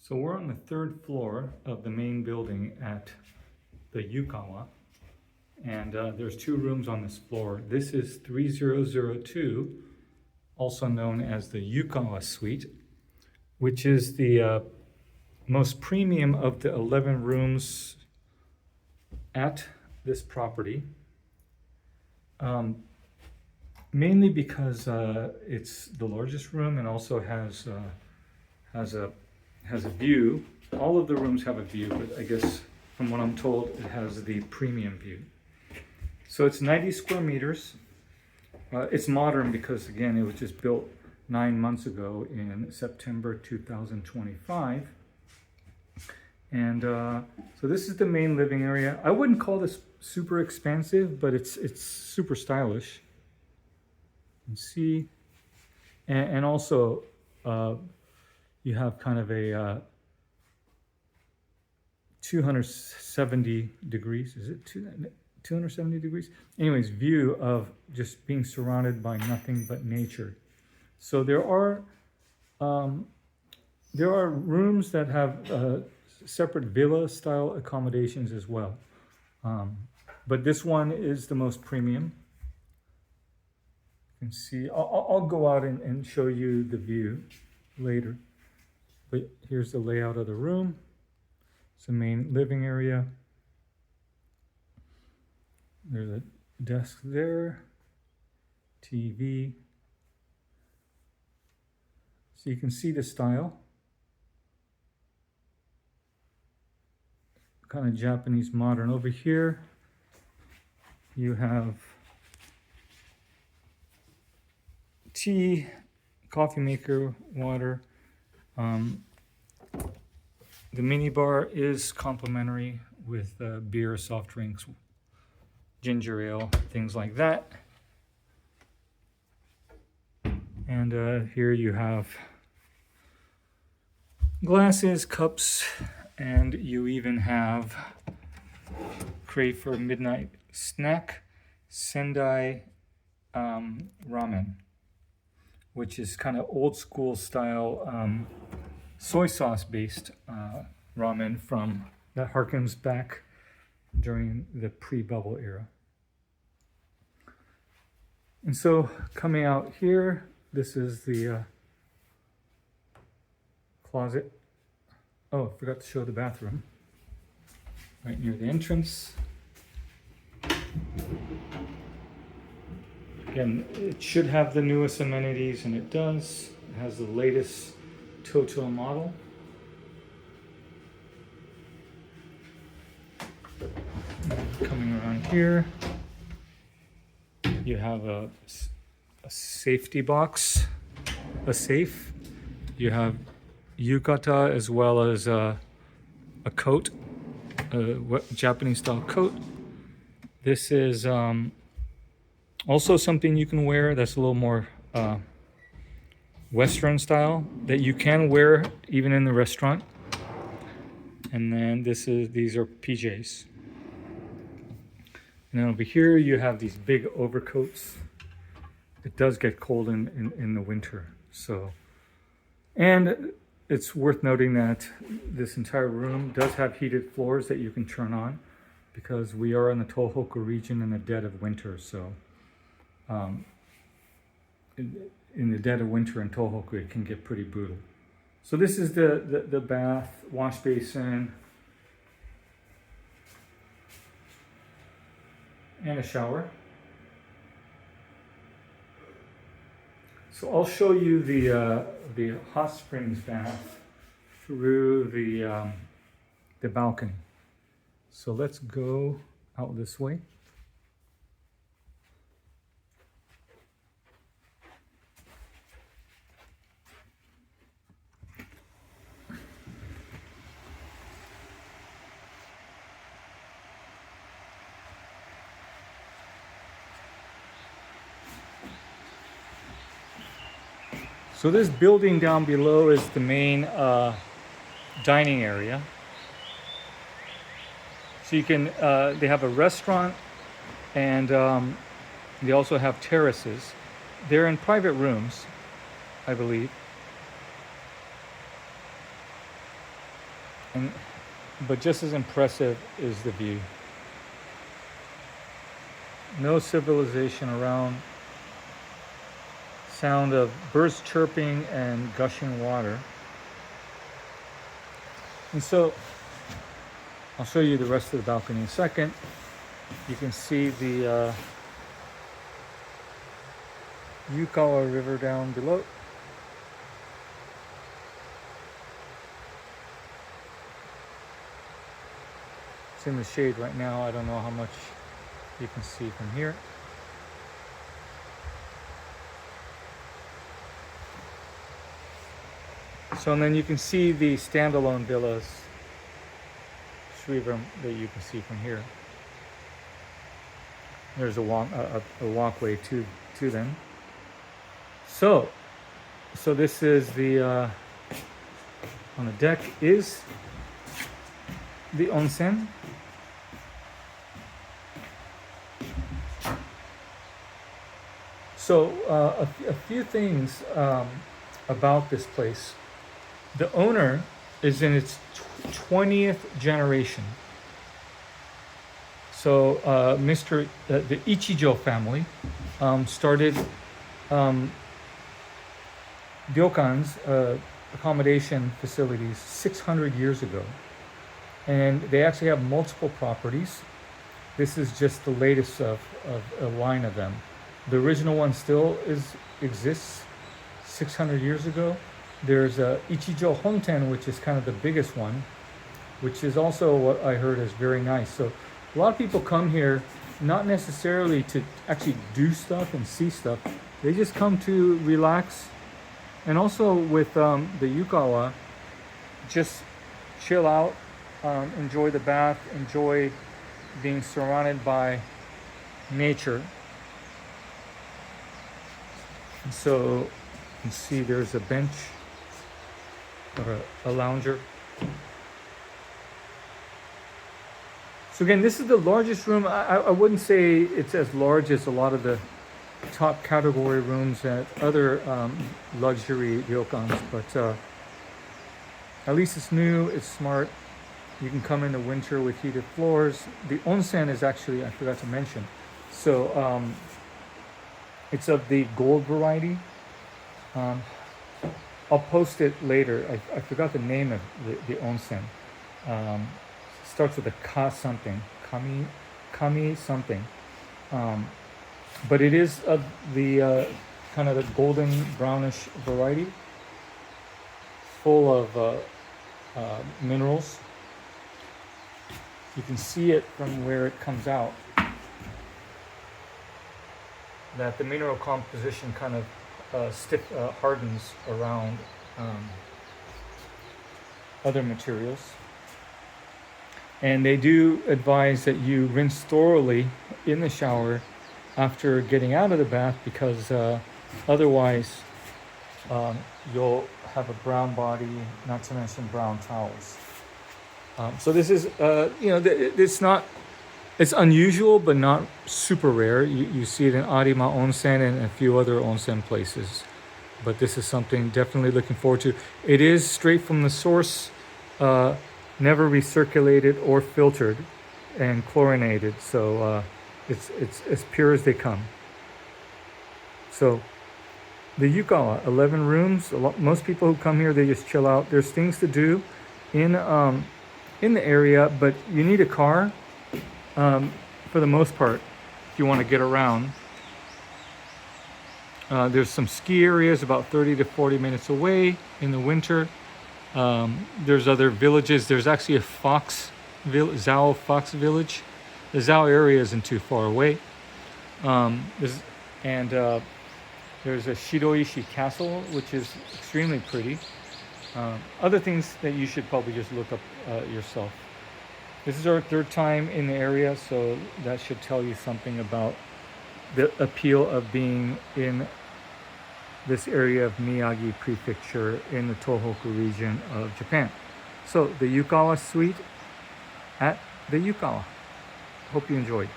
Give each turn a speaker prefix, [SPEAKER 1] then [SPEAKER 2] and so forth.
[SPEAKER 1] So we're on the third floor of the main building at the Yukawa, and there's two rooms on this floor. This is 3002, also known as the Yukawa Suite, which is the most premium of the 11 rooms at this property. Mainly because it's the largest room and also has a view. All of the rooms have a view, but I guess from what I'm told, it has the premium view. So it's 90 square meters. It's modern because, again, it was just built 9 months ago in September 2025. And so this is the main living area. I wouldn't call this super expansive, but it's super stylish. You can see, and also you have kind of a 270 degrees. Is it 270 degrees? Anyways, view of just being surrounded by nothing but nature. So there are rooms that have separate villa-style accommodations as well. But this one is the most premium. You can see, I'll go out and show you the view later. But here's the layout of the room. It's the main living area. There's a desk there, TV. So you can see the style. Kind of Japanese modern. Over here, you have tea, coffee maker, water. The mini bar is complimentary with beer, soft drinks, ginger ale, things like that. And here you have glasses, cups, and you even have crave for a midnight snack, Sendai ramen, which is kind of old school style soy sauce based ramen from that harkens back during the pre-bubble era. And so coming out here, this is the closet. Oh, I forgot to show the bathroom. Right near the entrance. Again, it should have the newest amenities, and it does. It has the latest Toto model. And coming around here, you have a safety box, a safe. You have yukata as well as a coat, a Japanese style coat. This is also something you can wear that's a little more Western style that you can wear even in the restaurant. And then these are PJs. And then over here you have these big overcoats. It does get cold in the winter. So, and it's worth noting that this entire room does have heated floors that you can turn on because we are in the Tohoku region in the dead of winter. So in the dead of winter in Tohoku, it can get pretty brutal. So this is the bath, wash basin, and a shower. So I'll show you the hot springs bath through the balcony. So let's go out this way. So this building down below is the main dining area. So you can, they have a restaurant and they also have terraces. They're in private rooms, I believe. But just as impressive is the view. No civilization around. Sound of birds chirping and gushing water. And so I'll show you the rest of the balcony in a second. You can see the Yukawa River down below. It's in the shade right now. I don't know how much you can see from here. So, and then you can see the standalone villas, that you can see from here. There's a walkway to them. So this is the on the deck is the onsen. So a few things about this place. The owner is in its 20th generation. So the Ichijo family started Ryokans, accommodation facilities, 600 years ago. And they actually have multiple properties. This is just the latest of a line of them. The original one still exists 600 years ago. There's Ichijo Honten, which is kind of the biggest one, which is also what I heard is very nice. So a lot of people come here not necessarily to actually do stuff and see stuff. They just come to relax. And also with the Yukawa, just chill out, enjoy the bath, enjoy being surrounded by nature. And so you can see there's a bench or a lounger. So again, this is the largest room. I wouldn't say it's as large as a lot of the top category rooms at other luxury ryokans, but at least it's new, it's smart. You can come in the winter with heated floors. The onsen is actually, I forgot to mention, so it's of the gold variety. I'll post it later. I forgot the name of the onsen. Starts with a ka something, kami something. But it is of the kind of the golden brownish variety, full of minerals. You can see it from where it comes out, that the mineral composition kind of hardens around other materials. And they do advise that you rinse thoroughly in the shower after getting out of the bath, because otherwise you'll have a brown body, not to mention brown towels. So this is, it's unusual, but not super rare. You see it in Arima Onsen and a few other onsen places. But this is something definitely looking forward to. It is straight from the source, never recirculated or filtered and chlorinated. So it's as pure as they come. So the Yukawa, 11 rooms. Most people who come here, they just chill out. There's things to do in the area, but you need a car for the most part if you want to get around. There's some ski areas about 30 to 40 minutes away in the winter. There's other villages. There's actually a Zao fox village. The Zao area isn't too far away. There's a Shiroishi castle, which is extremely pretty. Other things that you should probably just look up yourself. This is our third time in the area, so that should tell you something about the appeal of being in this area of Miyagi Prefecture in the Tohoku region of Japan. So the Yukawa Suite at the Yukawa. Hope you enjoyed.